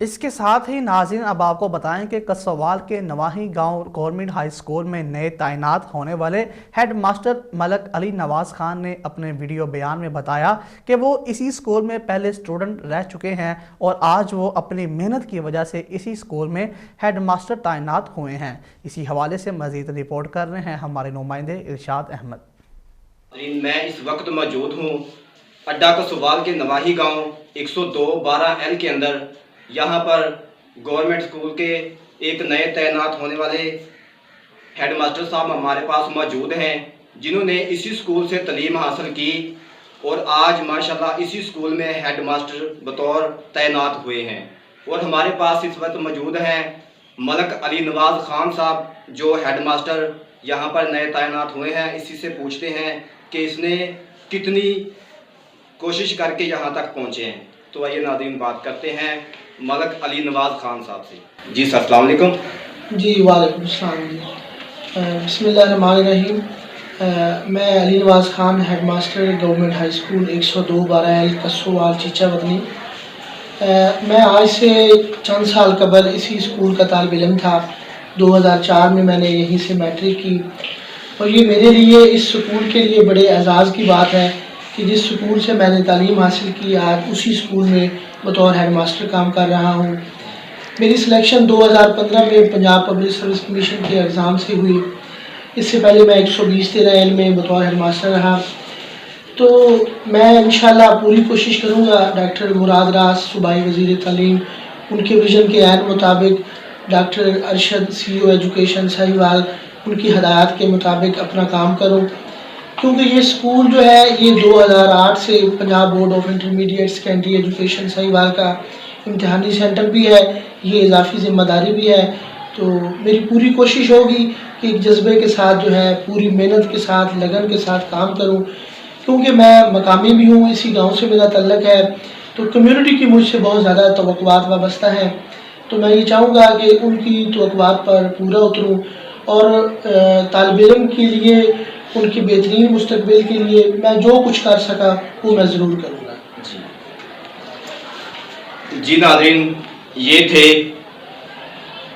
اس کے ساتھ ہی ناظرین اب آپ کو بتائیں کہ کسوال کے نواحی گاؤں گورنمنٹ ہائی اسکول میں نئے تعینات ہونے والے ہیڈ ماسٹر ملک علی نواز خان نے اپنے ویڈیو بیان میں بتایا کہ وہ اسی اسکول میں پہلے اسٹوڈنٹ رہ چکے ہیں اور آج وہ اپنی محنت کی وجہ سے اسی اسکول میں ہیڈ ماسٹر تعینات ہوئے ہیں۔ اسی حوالے سے مزید رپورٹ کر رہے ہیں ہمارے نمائندے ارشاد احمد۔ میں اس وقت موجود ہوں اڈا کسوال کے نواحی گاؤں 102/12L کے اندر۔ یہاں پر گورنمنٹ اسکول کے ایک نئے تعینات ہونے والے ہیڈ ماسٹر صاحب ہمارے پاس موجود ہیں، جنہوں نے اسی اسکول سے تعلیم حاصل کی اور آج ماشاءاللہ اسی اسکول میں ہیڈ ماسٹر بطور تعینات ہوئے ہیں۔ اور ہمارے پاس اس وقت موجود ہیں ملک علی نواز خان صاحب، جو ہیڈ ماسٹر یہاں پر نئے تعینات ہوئے ہیں۔ اسی سے پوچھتے ہیں کہ اس نے کتنی کوشش کر کے یہاں تک پہنچے ہیں۔ تو آئیے ناظرین بات کرتے ہیں ملک علی نواز خان صاحب سے۔ جی سر، السلام علیکم۔ جی وعلیکم السلام جی۔ بسم اللہ الرحمن الرحیم۔ میں Ali Nawaz Khan head master government high school 102/12L Kaswal Chichawatni. میں آج سے چند سال قبل اسی اسکول کا طالب علم تھا۔ 2004 میں نے یہیں سے میٹرک کی اور یہ میرے لیے اس اسکول کے لیے بڑے اعزاز کی بات ہے کہ جس اسکول سے میں نے تعلیم حاصل کی آج اسی اسکول میں بطور ہیڈ ماسٹر کام کر رہا ہوں۔ میری سلیکشن 2015 میں پنجاب پبلک سروس کمیشن کے ایگزام سے ہوئی۔ اس سے پہلے میں 120/13L میں بطور ہیڈ ماسٹر رہا۔ تو میں انشاءاللہ پوری کوشش کروں گا ڈاکٹر مراد راز صوبائی وزیر تعلیم، ان کے ویژن کے عین مطابق doctor Arshad CEO education Sahiwal, ان کی ہدایات کے مطابق اپنا کام کروں، کیونکہ یہ اسکول جو ہے یہ 2008 سے Punjab board of intermediate secondary education Sahiwal کا امتحانی سینٹر بھی ہے، یہ اضافی ذمہ داری بھی ہے۔ تو میری پوری کوشش ہوگی کہ ایک جذبے کے ساتھ جو ہے پوری محنت کے ساتھ لگن کے ساتھ کام کروں، کیونکہ میں مقامی بھی ہوں، اسی گاؤں سے میرا تعلق ہے، تو کمیونٹی کی مجھ سے بہت زیادہ توقعات وابستہ ہیں۔ تو میں یہ چاہوں گا کہ ان کی توقعات پر پورا اتروں اور طالب علم کے لیے ان کی بہترین مستقبل کے لیے میں جو کچھ کر سکا وہ میں ضرور کروں گا۔ جی ناظرین، یہ تھے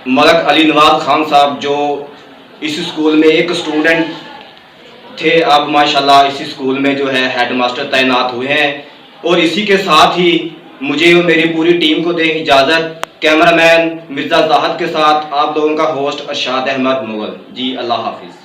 ملک علی نواز خان صاحب، جو اس اسکول میں ایک اسٹوڈنٹ تھے، اب ماشاءاللہ اسی اسکول میں جو ہے ہیڈ ماسٹر تعینات ہوئے ہیں۔ اور اسی کے ساتھ ہی مجھے اور میری پوری ٹیم کو دیں اجازت، کیمرہ مین مرزا زاہد کے ساتھ آپ لوگوں کا ہوسٹ ارشاد احمد مغل۔ جی اللہ حافظ۔